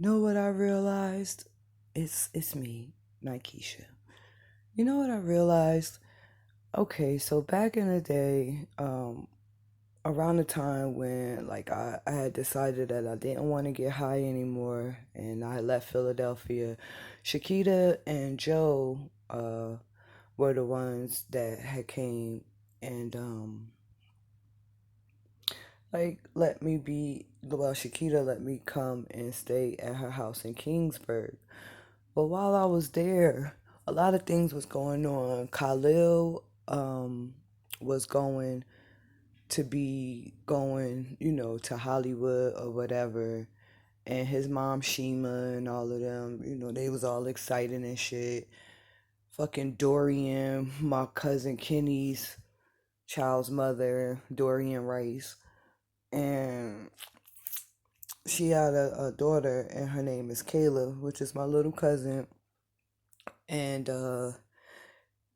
Know what I realized? It's me, Nikesha. You know what I realized? Okay, so back in the day, around the time when I had decided that I didn't want to get high anymore and I left Philadelphia, Shakita and Joe were the ones that had came and let me be well, Shakita let me come and stay at her house in Kingsburg. But while I was there, a lot of things was going on. Khalil was going to be going, to Hollywood or whatever. And his mom Shima and all of them, they was all excited and shit. Fucking Dorian, my cousin Kenny's child's mother, Dorian Rice. And she had a daughter and her name is Kayla, which is my little cousin. And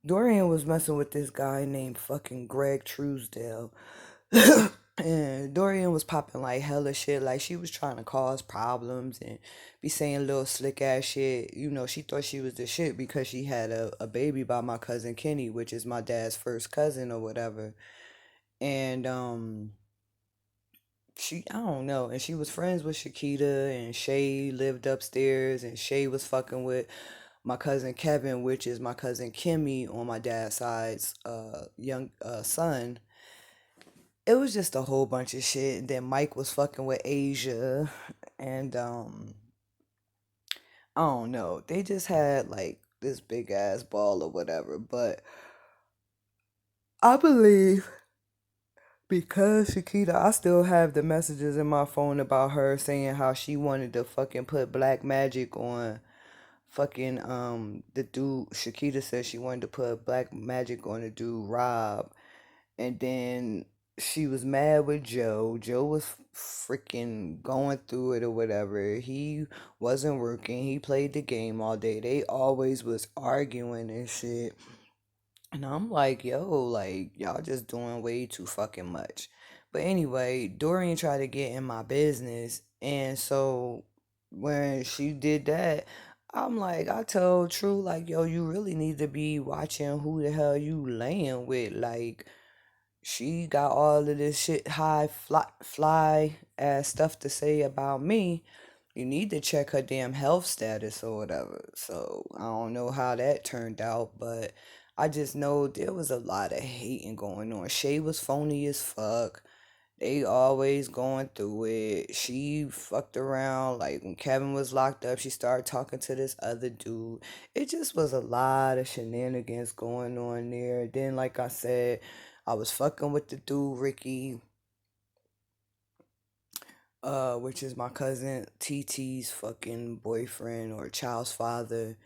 Dorian was messing with this guy named fucking Greg Truesdale. And Dorian was popping like hella shit. Like she was trying to cause problems and be saying little slick ass shit. She thought she was the shit because she had a baby by my cousin Kenny, which is my dad's first cousin or whatever. And I don't know. And she was friends with Shakita, and Shay lived upstairs, and Shay was fucking with my cousin Kevin, which is my cousin Kimmy on my dad's side's young son. It was just a whole bunch of shit. And then Mike was fucking with Asia, and I don't know. They just had like this big ass ball or whatever. But I believe because Shakita, I still have the messages in my phone about her saying how she wanted to fucking put black magic on fucking the dude. Shakita said she wanted to put black magic on the dude Rob, and then she was mad with Joe. Joe was freaking going through it or whatever. He wasn't working. He played the game all day. They always was arguing and shit. And I'm like, yo, like, y'all just doing way too fucking much. But anyway, Dorian tried to get in my business. And so when she did that, I'm like, I told True, like, yo, you really need to be watching who the hell you laying with. Like, she got all of this shit high fly ass stuff to say about me. You need to check her damn health status or whatever. So I don't know how that turned out, but I just know there was a lot of hating going on. Shay was phony as fuck. They always going through it. She fucked around. Like when Kevin was locked up, she started talking to this other dude. It just was a lot of shenanigans going on there. Then, like I said, I was fucking with the dude Ricky, which is my cousin TT's fucking boyfriend or child's father.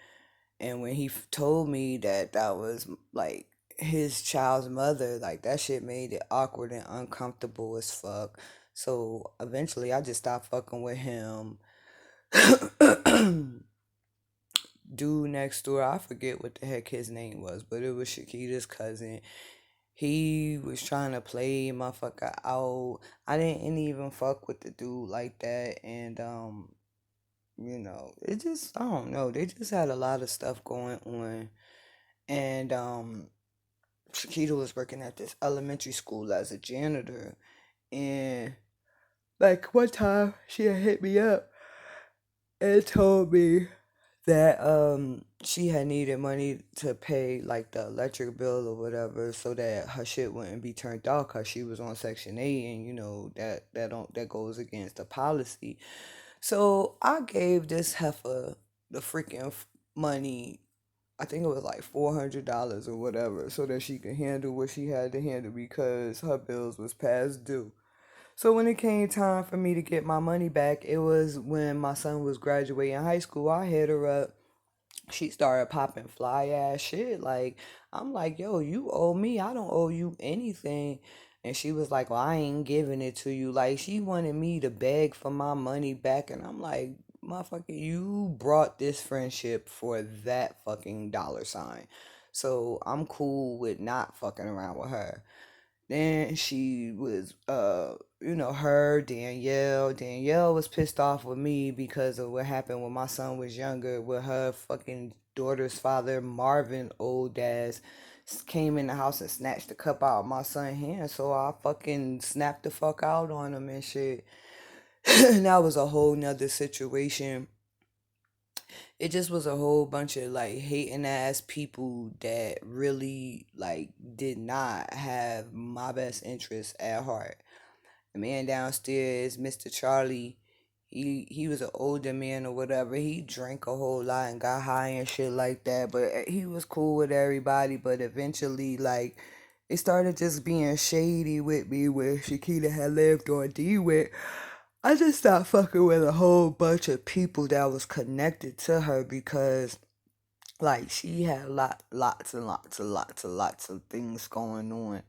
And when he told me that that was like his child's mother, like that shit made it awkward and uncomfortable as fuck. So eventually I just stopped fucking with him. Dude next door, I forget what the heck his name was, but it was Shakita's cousin. He was trying to play motherfucker out. I didn't even fuck with the dude like that. And it just I don't know. They just had a lot of stuff going on. And Shakita was working at this elementary school as a janitor. And like one time she had hit me up and told me that she had needed money to pay like the electric bill or whatever so that her shit wouldn't be turned off because she was on section 8, and that goes against the policy. So I gave this heifer the freaking money. I think it was like $400 or whatever, so that she could handle what she had to handle because her bills was past due. So when it came time for me to get my money back, it was when my son was graduating high school. I hit her up. She started popping fly ass shit. Like, I'm like, yo, you owe me. I don't owe you anything. And she was like, well, I ain't giving it to you. Like, she wanted me to beg for my money back. And I'm like, motherfucker, you brought this friendship for that fucking dollar sign. So I'm cool with not fucking around with her. Then she was her, Danielle was pissed off with me because of what happened when my son was younger with her fucking daughter's father, Marvin, old ass, came in the house and snatched the cup out of my son's hand. So I fucking snapped the fuck out on him and shit. And that was a whole nother situation. It just was a whole bunch of like hating ass people that really like did not have my best interest at heart. The man downstairs, Mr. Charlie, he was an older man or whatever. He drank a whole lot and got high and shit like that. But he was cool with everybody. But eventually, like, it started just being shady with me where Shakita had lived on D with. I just stopped fucking with a whole bunch of people that was connected to her because like she had lots and lots of things going on.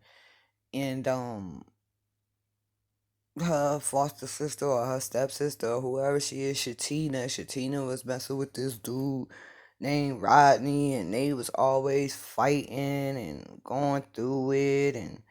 And her foster sister or her stepsister or whoever she is, Shatina was messing with this dude named Rodney, and they was always fighting and going through it, and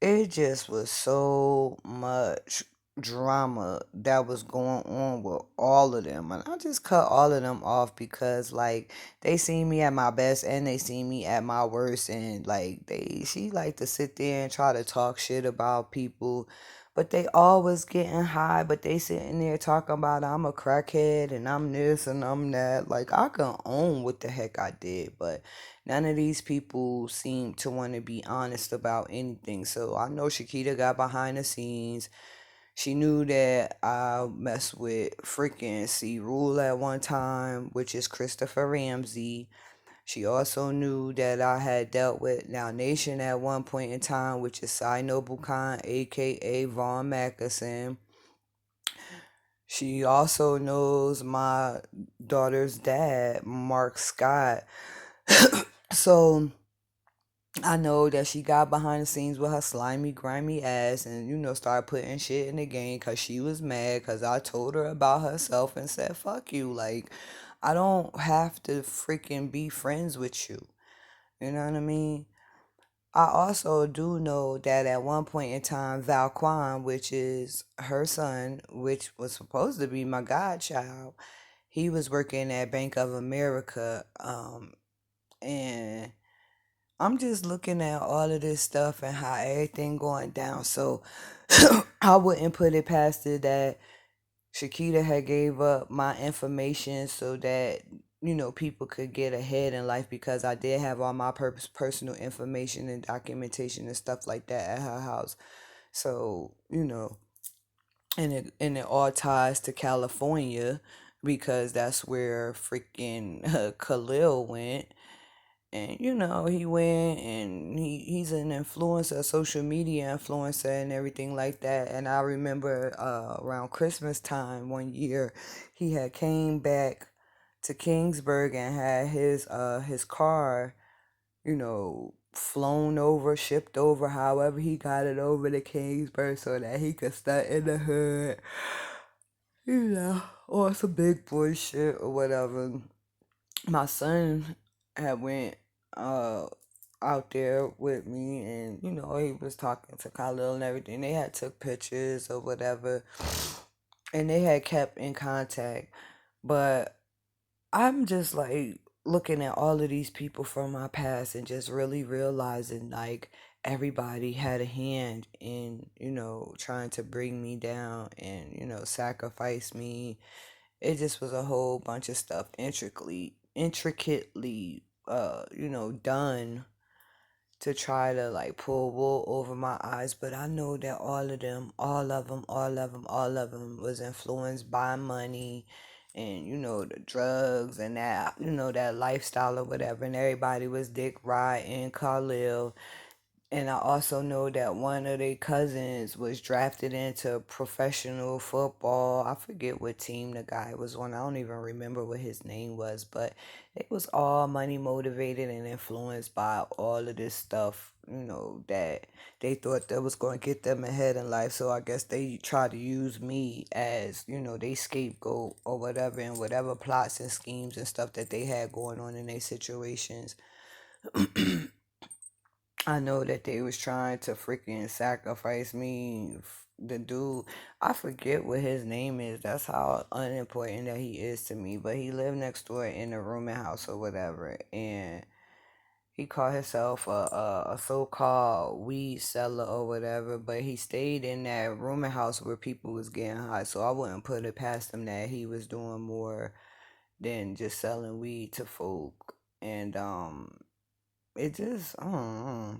it just was so much drama that was going on with all of them. And I just cut all of them off because like they see me at my best and they see me at my worst, and like she like to sit there and try to talk shit about people, but they always getting high, but they sitting there talking about I'm a crackhead and I'm this and I'm that. Like I can own what the heck I did, but none of these people seem to want to be honest about anything. So I know Shakita got behind the scenes. She knew that I messed with freaking C Rule at one time, which is Christopher Ramsey. She also knew that I had dealt with Now Nation at one point in time, which is Cy Noble Khan, aka Vaughn Mackerson. She also knows my daughter's dad, Mark Scott. So I know that she got behind the scenes with her slimy, grimy ass and, started putting shit in the game because she was mad because I told her about herself and said, fuck you. Like, I don't have to freaking be friends with you. You know what I mean? I also do know that at one point in time, Valquan, which is her son, which was supposed to be my godchild, he was working at Bank of America. And I'm just looking at all of this stuff and how everything going down. So I wouldn't put it past it that Shakita had gave up my information so that people could get ahead in life because I did have all my personal information and documentation and stuff like that at her house. So and it all ties to California because that's where freaking Khalil went. And he went and he's an influencer, a social media influencer and everything like that. And I remember around Christmas time one year he had came back to Kingsburg and had his car, flown over, shipped over, however he got it over to Kingsburg so that he could stunt in the hood, or some big boy shit or whatever. My son had went uh out there with me, and he was talking to Khalil and everything. They had took pictures or whatever, and they had kept in contact. But I'm just like looking at all of these people from my past and just really realizing like everybody had a hand in trying to bring me down and sacrifice me. It just was a whole bunch of stuff intricately done to try to like pull wool over my eyes. But I know that all of them was influenced by money and the drugs and that that lifestyle or whatever, and everybody was dick riding Khalil. And I also know that one of their cousins was drafted into professional football. I forget what team the guy was on. I don't even remember what his name was, but it was all money motivated and influenced by all of this stuff, that they thought that was going to get them ahead in life. So I guess they tried to use me as, they scapegoat or whatever, and whatever plots and schemes and stuff that they had going on in their situations. I know that they was trying to freaking sacrifice me the dude, I forget what his name is. That's how unimportant that he is to me. But he lived next door in a rooming house or whatever, and he called himself a so-called weed seller or whatever. But he stayed in that rooming house where people was getting high. So I wouldn't put it past him that he was doing more than just selling weed to folk. And it just I don't know.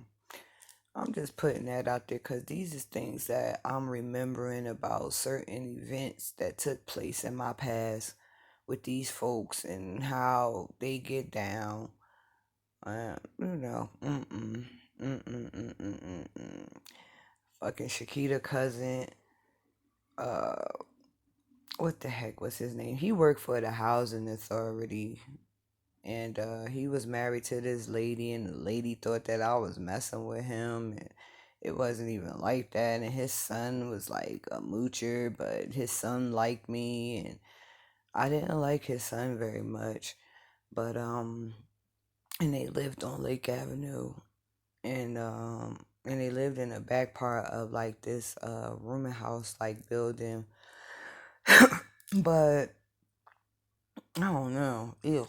I'm just putting that out there because these is things that I'm remembering about certain events that took place in my past with these folks and how they get down. Mm-mm, mm-mm, mm-mm, mm-mm. Fucking Shakita cousin, uh, what the heck was his name? He worked for the housing authority, and he was married to this lady, and the lady thought that I was messing with him, and it wasn't even like that. And his son was like a moocher, but his son liked me, and I didn't like his son very much. But and they lived on Lake Avenue, and they lived in the back part of like this rooming house like building. But I don't know. Ew.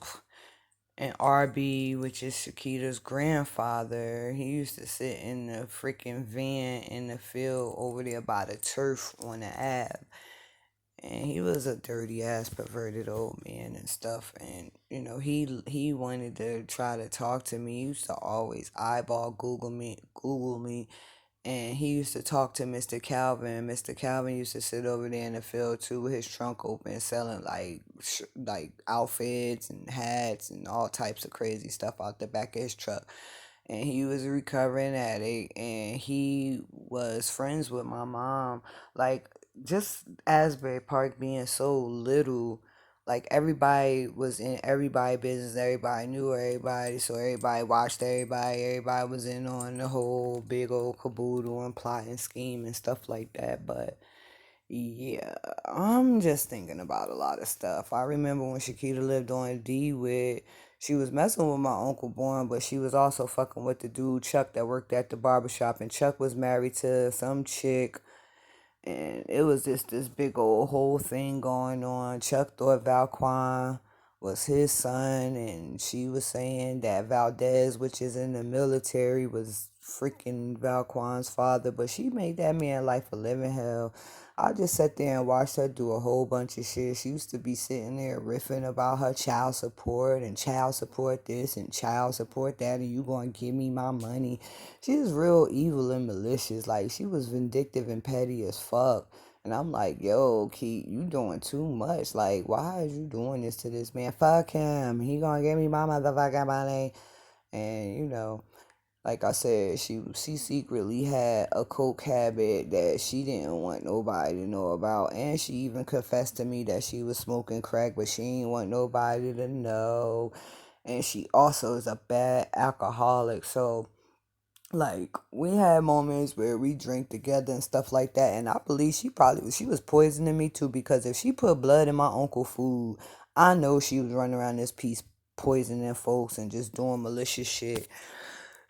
And RB, which is Shakita's grandfather, he used to sit in the freaking van in the field over there by the turf on the Ave. And he was a dirty ass perverted old man and stuff. And he wanted to try to talk to me. He used to always eyeball Google me, and he used to talk to Mr. Calvin. Mr. Calvin used to sit over there in the field too with his trunk open, selling like outfits and hats and all types of crazy stuff out the back of his truck. And he was a recovering addict, and he was friends with my mom. Like, just Asbury Park being so little, like everybody was in everybody business, everybody knew everybody, so everybody watched everybody was in on the whole big old caboodle and plot and scheme and stuff like that. But yeah, I'm just thinking about a lot of stuff. I remember when Shakita lived on D with, she was messing with my Uncle Born, but she was also fucking with the dude Chuck that worked at the barbershop, and Chuck was married to some chick, and it was just this big old whole thing going on. Chuck thought Valquan was his son, and she was saying that Valdez, which is in the military, was freaking Valquan's father, but she made that man life a living hell. I just sat there and watched her do a whole bunch of shit. She used to be sitting there riffing about her child support and child support this and child support that, and you gonna give me my money. She was real evil and malicious. Like, she was vindictive and petty as fuck. And I'm like, yo, Keith, you doing too much. Like, why is you doing this to this man? Fuck him. He gonna give me my motherfucking money. And like I said, she secretly had a coke habit that she didn't want nobody to know about, and she even confessed to me that she was smoking crack, but she didn't want nobody to know. And she also is a bad alcoholic, so like we had moments where we drink together and stuff like that, and I believe she was poisoning me too, because if she put blood in my uncle food, I know she was running around this piece poisoning folks and just doing malicious shit.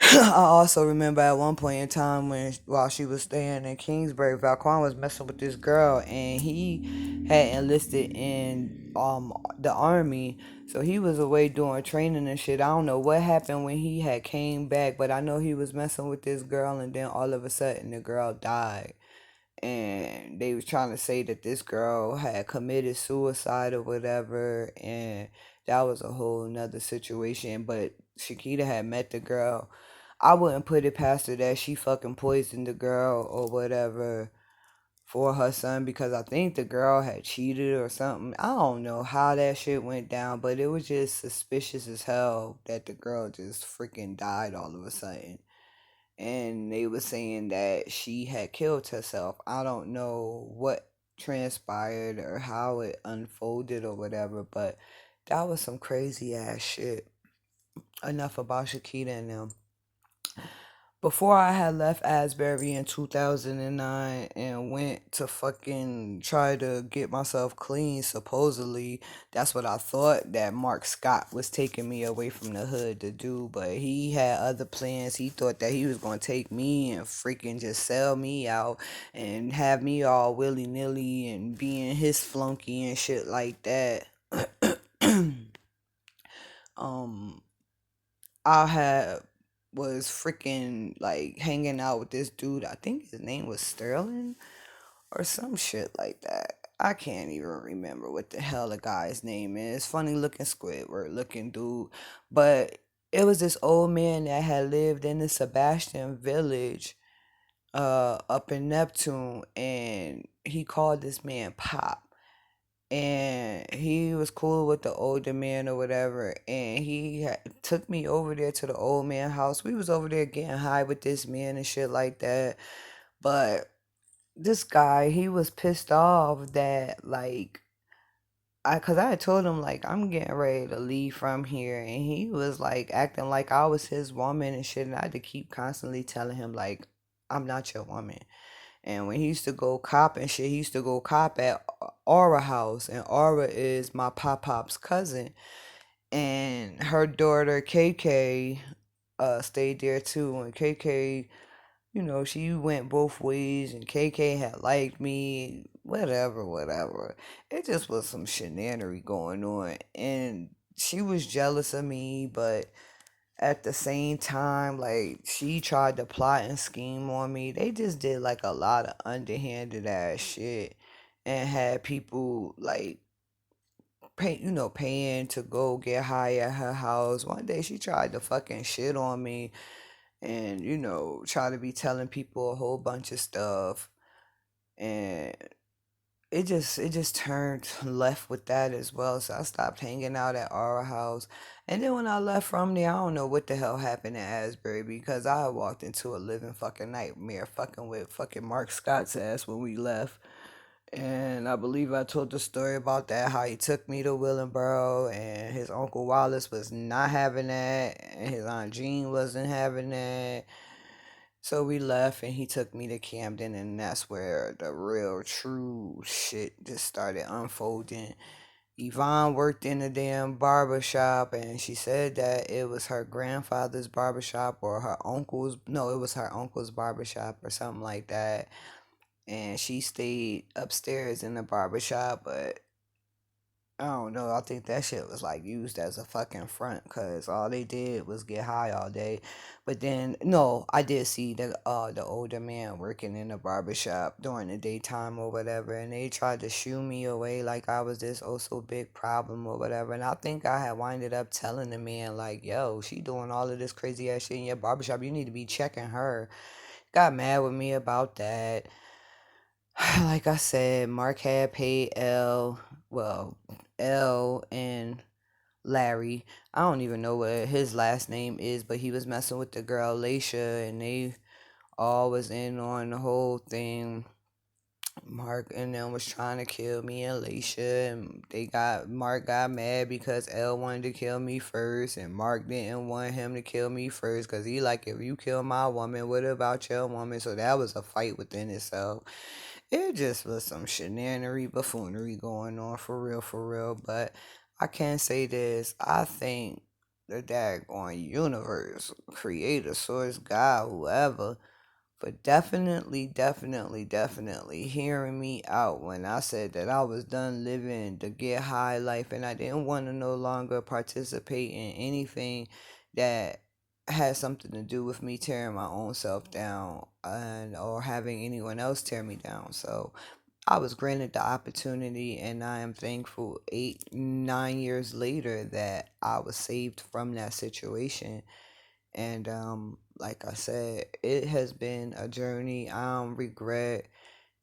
I also remember at one point in time while she was staying in Kingsbury, Valquan was messing with this girl, and he had enlisted in the army, so he was away doing training and shit. I don't know what happened when he had came back, but I know he was messing with this girl, and then all of a sudden the girl died, and they was trying to say that this girl had committed suicide or whatever, and that was a whole nother situation. But Shakita had met the girl. I wouldn't put it past her that she fucking poisoned the girl or whatever for her son, because I think the girl had cheated or something. I don't know how that shit went down, but it was just suspicious as hell that the girl just freaking died all of a sudden, and they were saying that she had killed herself. I don't know what transpired or how it unfolded or whatever, but that was some crazy ass shit. Enough about Shakita and them. before I had left Asbury in 2009 and went to fucking try to get myself clean, supposedly, that's what I thought that Mark Scott was taking me away from the hood to do. But he had other plans. He thought that he was going to take me and freaking just sell me out and have me all willy nilly and being his flunky and shit like that. um, I had was freaking like hanging out with this dude. I think his name was Sterling or some shit like that. I can't even remember what the hell the guy's name is. Funny looking Squidward looking dude. But it was this old man that had lived in the Sebastian village up in Neptune, and he called this man Pop, and he was cool with the older man or whatever, and took me over there to the old man house. We was over there getting high with this man and shit like that. But this guy, he was pissed off that like cause I had told him like I'm getting ready to leave from here, and he was like acting like I was his woman and shit, and I had to keep constantly telling him like I'm not your woman. And when he used to go cop and shit, he used to go cop at Aura House, and Aura is my pop's cousin, and her daughter KK stayed there too. And KK, she went both ways, and KK had liked me, whatever, whatever. It just was some shenanery going on, and she was jealous of me, but at the same time, like she tried to plot and scheme on me. They just did like a lot of underhanded ass shit and had people like paying to go get high at her house. One day she tried to fucking shit on me and try to be telling people a whole bunch of stuff, and it just turned left with that as well. So I stopped hanging out at our house. And then when I left from there, I don't know what the hell happened in Asbury, because I walked into a living fucking nightmare fucking with fucking Mark Scott's ass when we left. And I believe I told the story about that, how he took me to Willingboro and his Uncle Wallace was not having that and his Aunt Jean wasn't having that. So we left and he took me to Camden, and that's where the real true shit just started unfolding. Yvonne worked in a damn barber shop, and she said that it was her grandfather's barber shop or her uncle's, no, it was her uncle's barber shop or something like that. And she stayed upstairs in the barber shop, but I don't know. I think that shit was like used as a fucking front, because all they did was get high all day. But then no, I did see the older man working in the barber shop during the daytime or whatever, and they tried to shoo me away like I was this oh so big problem or whatever. And I think I had winded up telling the man like, "Yo, she doing all of this crazy ass shit in your barber shop. You need to be checking her." Got mad with me about that. Like I said, Mark had paid L and Larry. I don't even know what his last name is, but he was messing with the girl Laisha, and they all was in on the whole thing. Mark and them was trying to kill me and Laisha, and Mark got mad because L wanted to kill me first, and Mark didn't want him to kill me first because he like, if you kill my woman, what about your woman? So that was a fight within itself. It just was some shenanery, buffoonery going on, for real. But I can say this: I think the daggone universe, creator, source, God, whoever, but definitely hearing me out when I said that I was done living the get high life, and I didn't want to no longer participate in anything that had something to do with me tearing my own self down and or having anyone else tear me down. So I was granted the opportunity, and I am thankful 8, 9 years later that I was saved from that situation. And like I said, it has been a journey. I don't regret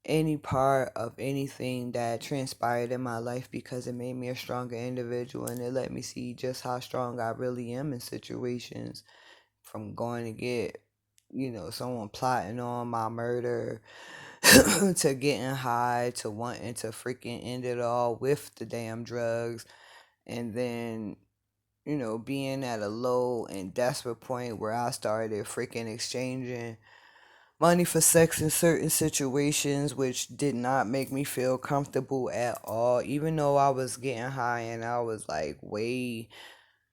any part of anything that transpired in my life, because it made me a stronger individual, and it let me see just how strong I really am in situations, from going to get, someone plotting on my murder to getting high to wanting to freaking end it all with the damn drugs. And then being at a low and desperate point where I started freaking exchanging money for sex in certain situations, which did not make me feel comfortable at all. Even though I was getting high and I was like way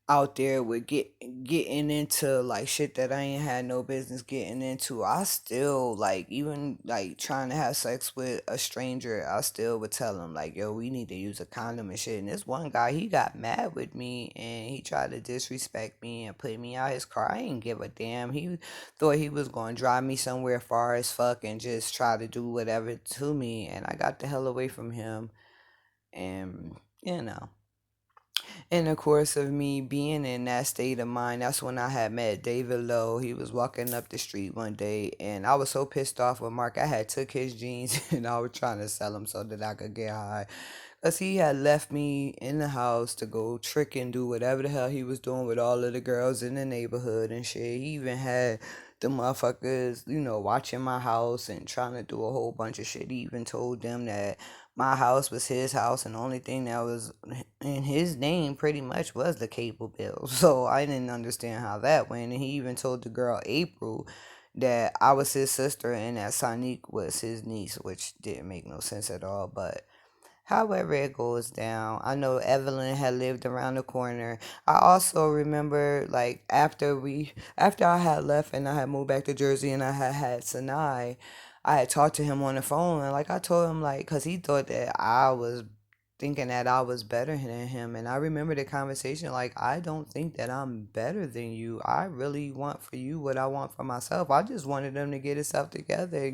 out there with getting into like shit that I ain't had no business getting into. I still like, even like trying to have sex with a stranger, I still would tell him like, yo, we need to use a condom and shit. And this one guy, he got mad with me and he tried to disrespect me and put me out his car. I didn't give a damn. He thought he was going to drive me somewhere far as fuck and just try to do whatever to me, and I got the hell away from him. And you know, in the course of me being in that state of mind, that's when I had met David Lowe. He was walking up the street one day, and I was so pissed off with Mark. I had took his jeans and I was trying to sell them so that I could get high. Because he had left me in the house to go trick and do whatever the hell he was doing with all of the girls in the neighborhood and shit. He even had the motherfuckers, watching my house and trying to do a whole bunch of shit. He even told them that my house was his house and the only thing that was in his name pretty much was the cable bill. So I didn't understand how that went. And he even told the girl April that I was his sister and that Sonique was his niece, which didn't make no sense at all. But however it goes down, I know Evelyn had lived around the corner. I also remember like after I had left and I had moved back to Jersey and I had Sinai, I had talked to him on the phone and like I told him like, cause he thought that I was thinking that I was better than him. And I remember the conversation like, I don't think that I'm better than you. I really want for you what I want for myself. I just wanted him to get himself together,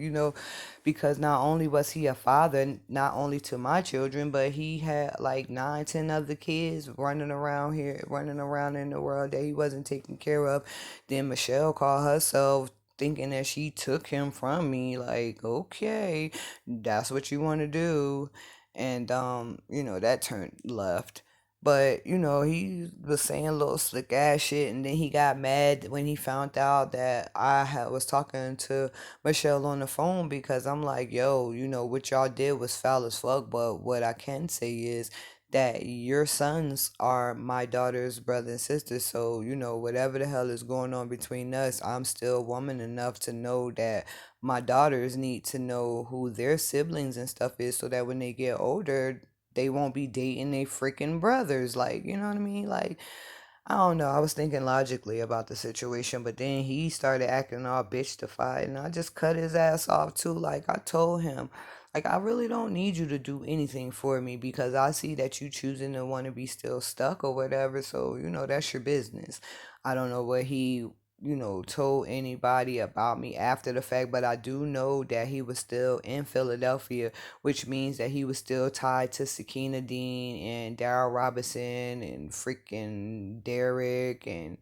because not only was he a father, not only to my children, but he had like 9, 10 other kids running around here, running around in the world that he wasn't taking care of. Then Michelle called herself thinking that she took him from me. Like, okay, that's what you want to do. And that turned left. But he was saying little slick ass shit, and then he got mad when he found out that was talking to Michelle on the phone, because I'm like, yo, what y'all did was foul as fuck. But what I can say is that your sons are my daughter's brother and sister. So, whatever the hell is going on between us, I'm still woman enough to know that my daughters need to know who their siblings and stuff is so that when they get older, they won't be dating their freaking brothers. Like, you know what I mean? Like, I don't know. I was thinking logically about the situation, but then he started acting all bitchified, and I just cut his ass off too. Like I told him, like I really don't need you to do anything for me because I see that you choosing to want to be still stuck or whatever. So that's your business. I don't know what he told anybody about me after the fact, but I do know that he was still in Philadelphia, which means that he was still tied to Sakina Dean and Daryl Robinson and freaking Derek and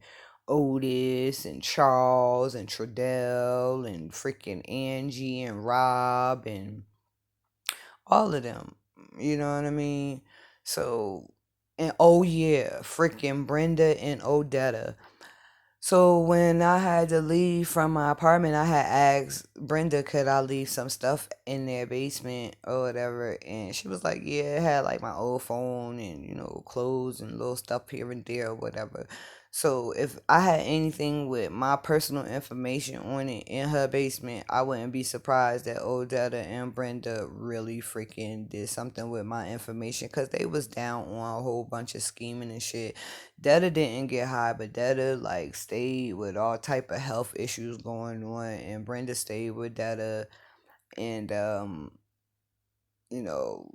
Otis and Charles and Trudell and freaking Angie and Rob and all of them. You know what I mean? So, and oh yeah, freaking Brenda and Odetta. So when I had to leave from my apartment, I had asked Brenda, could I leave some stuff in their basement or whatever, and she was like, yeah, it had like my old phone and clothes and little stuff here and there or whatever. So if I had anything with my personal information on it in her basement, I wouldn't be surprised that Odetta and Brenda really freaking did something with my information, because they was down on a whole bunch of scheming and shit. Detta didn't get high, but Detta like stayed with all type of health issues going on, and Brenda stayed with Detta, and you know,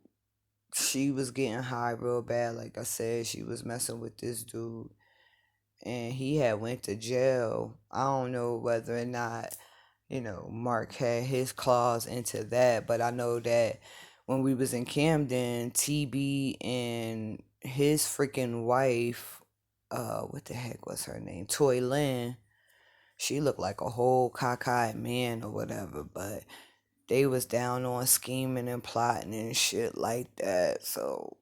she was getting high real bad. Like I said, she was messing with this dude, and he had went to jail. I don't know whether or not Mark had his claws into that, but I know that when we was in Camden, TB and his freaking wife, what the heck was her name? Toy Lynn. She looked like a whole cockeyed man or whatever, but they was down on scheming and plotting and shit like that. So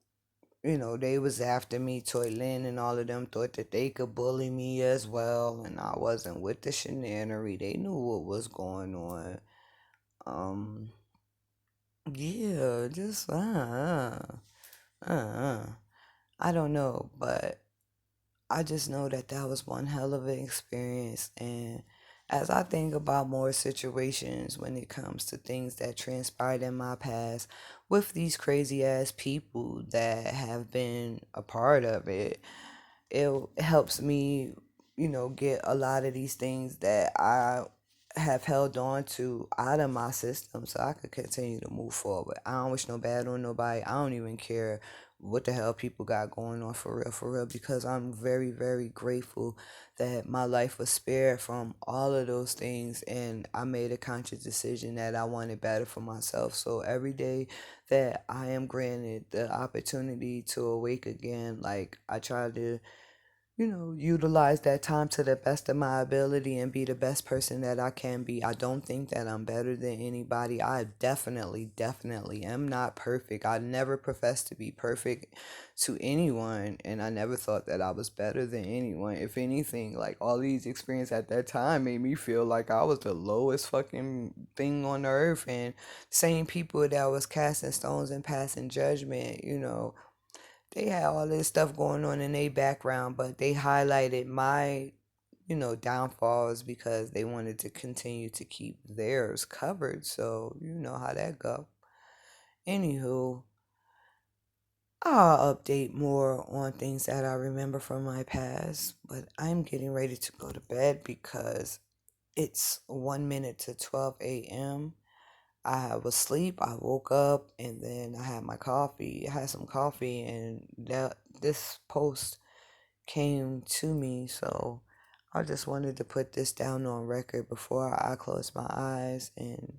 they was after me. Toy Lynn and all of them thought that they could bully me as well, and I wasn't with the shenanery. They knew what was going on. Um, yeah, just I don't know, but I just know that that was one hell of an experience. And as I think about more situations when it comes to things that transpired in my past with these crazy ass people that have been a part of it, it helps me, get a lot of these things that I have held on to out of my system so I could continue to move forward. I don't wish no bad on nobody. I don't even care what the hell people got going on for real, because I'm very, very grateful that my life was spared from all of those things and I made a conscious decision that I wanted better for myself. So every day that I am granted the opportunity to awake again, like I try to utilize that time to the best of my ability and be the best person that I can be. I don't think that I'm better than anybody. I definitely, definitely am not perfect. I never professed to be perfect to anyone, and I never thought that I was better than anyone. If anything, like all these experiences at that time made me feel like I was the lowest fucking thing on earth, and same people that was casting stones and passing judgment, they had all this stuff going on in their background, but they highlighted my, downfalls because they wanted to continue to keep theirs covered. So you know how that go. Anywho, I'll update more on things that I remember from my past, but I'm getting ready to go to bed because it's 1 minute to 12 a.m. I was asleep. I woke up and then I had my coffee. I had some coffee, and that this post came to me. So I just wanted to put this down on record before I close my eyes and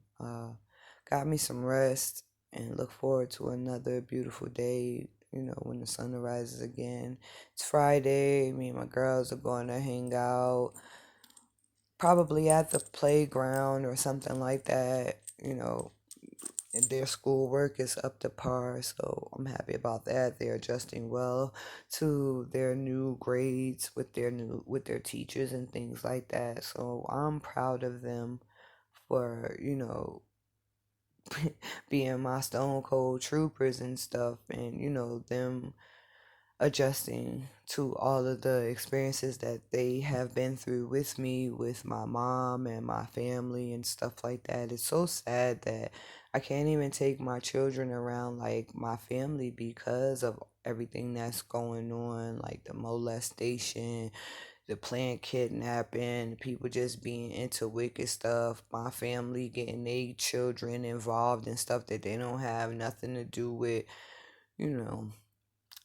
got me some rest and look forward to another beautiful day. When the sun rises again. It's Friday. Me and my girls are going to hang out, probably at the playground or something like that. And their schoolwork is up to par, so I'm happy about that. They're adjusting well to their new grades with their teachers and things like that. So I'm proud of them for, being my stone cold troopers and stuff, and them adjusting to all of the experiences that they have been through with me, with my mom and my family and stuff like that. It's so sad that I can't even take my children around like my family because of everything that's going on, like the molestation, the planned kidnapping, people just being into wicked stuff, my family getting their children involved in stuff that they don't have nothing to do with, you know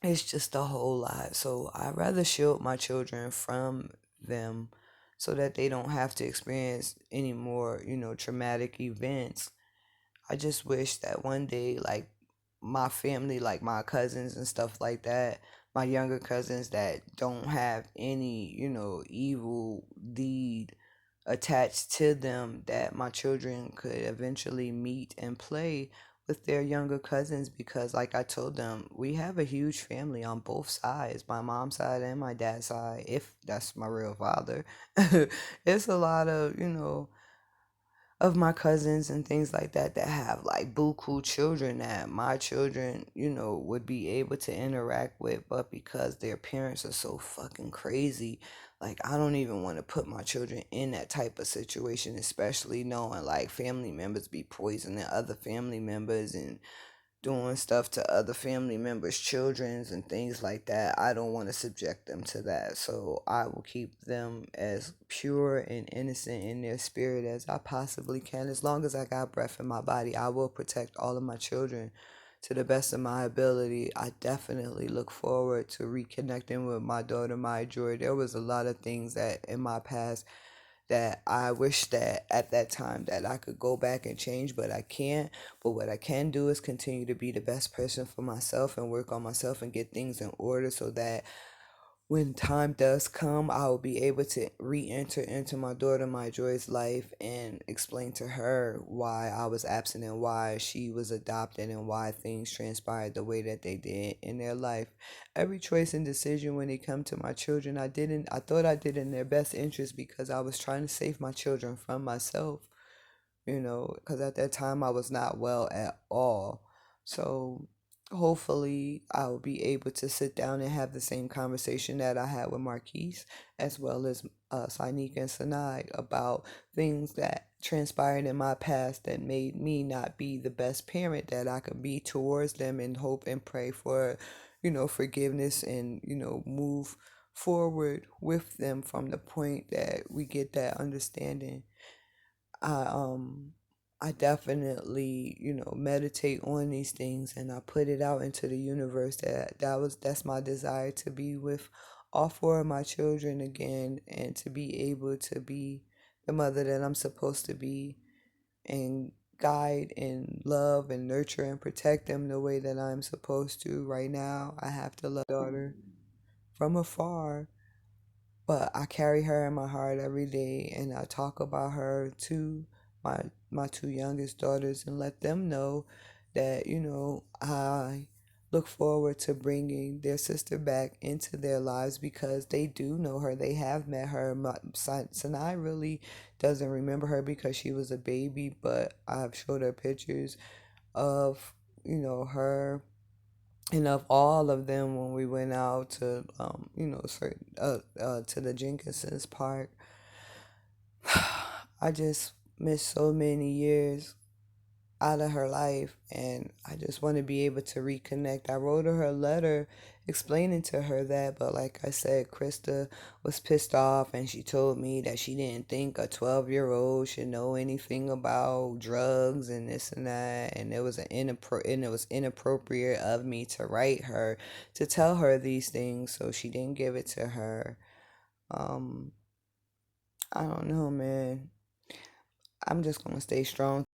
it's just a whole lot. So I'd rather shield my children from them so that they don't have to experience any more, traumatic events. I just wish that one day, like my family, like my cousins and stuff like that, my younger cousins that don't have any, evil deed attached to them, that my children could eventually meet and play with their younger cousins, because like I told them, we have a huge family on both sides, my mom's side and my dad's side, if that's my real father. It's a lot of my cousins and things like that that have like buku children that my children, would be able to interact with, but because their parents are so fucking crazy, like I don't even want to put my children in that type of situation, especially knowing like family members be poisoning other family members and doing stuff to other family members' childrens and things like that. I don't want to subject them to that. So I will keep them as pure and innocent in their spirit as I possibly can. As long as I got breath in my body, I will protect all of my children to the best of my ability. I definitely look forward to reconnecting with my daughter, my Joy. There was a lot of things that in my past that I wish that at that time that I could go back and change, but I can't. But what I can do is continue to be the best person for myself and work on myself and get things in order so that when time does come, I will be able to re-enter into my daughter, my Joy's life and explain to her why I was absent and why she was adopted and why things transpired the way that they did in their life. Every choice and decision when it come to my children, I thought I did in their best interest because I was trying to save my children from myself, because at that time I was not well at all. So hopefully I will be able to sit down and have the same conversation that I had with Marquise, as well as Sainik and Sanai, about things that transpired in my past that made me not be the best parent that I could be towards them, and hope and pray for, forgiveness, and, move forward with them from the point that we get that understanding. I um I definitely, meditate on these things, and I put it out into the universe that's my desire, to be with all four of my children again, and to be able to be the mother that I'm supposed to be, and guide and love and nurture and protect them the way that I'm supposed to. Right now, I have to love my daughter from afar, but I carry her in my heart every day, and I talk about her to my two youngest daughters, and let them know that, I look forward to bringing their sister back into their lives, because they do know her. They have met her. My son Sanai really doesn't remember her because she was a baby, but I've showed her pictures of, her, and of all of them when we went out to, to the Jenkinson's Park. I just missed so many years out of her life, and I just want to be able to reconnect. I wrote her a letter explaining to her that, but like I said, Krista was pissed off, and she told me that she didn't think a 12-year-old should know anything about drugs and this and that, and it was inappropriate of me to write her to tell her these things, so she didn't give it to her. um I don't know, man. I'm just gonna stay strong.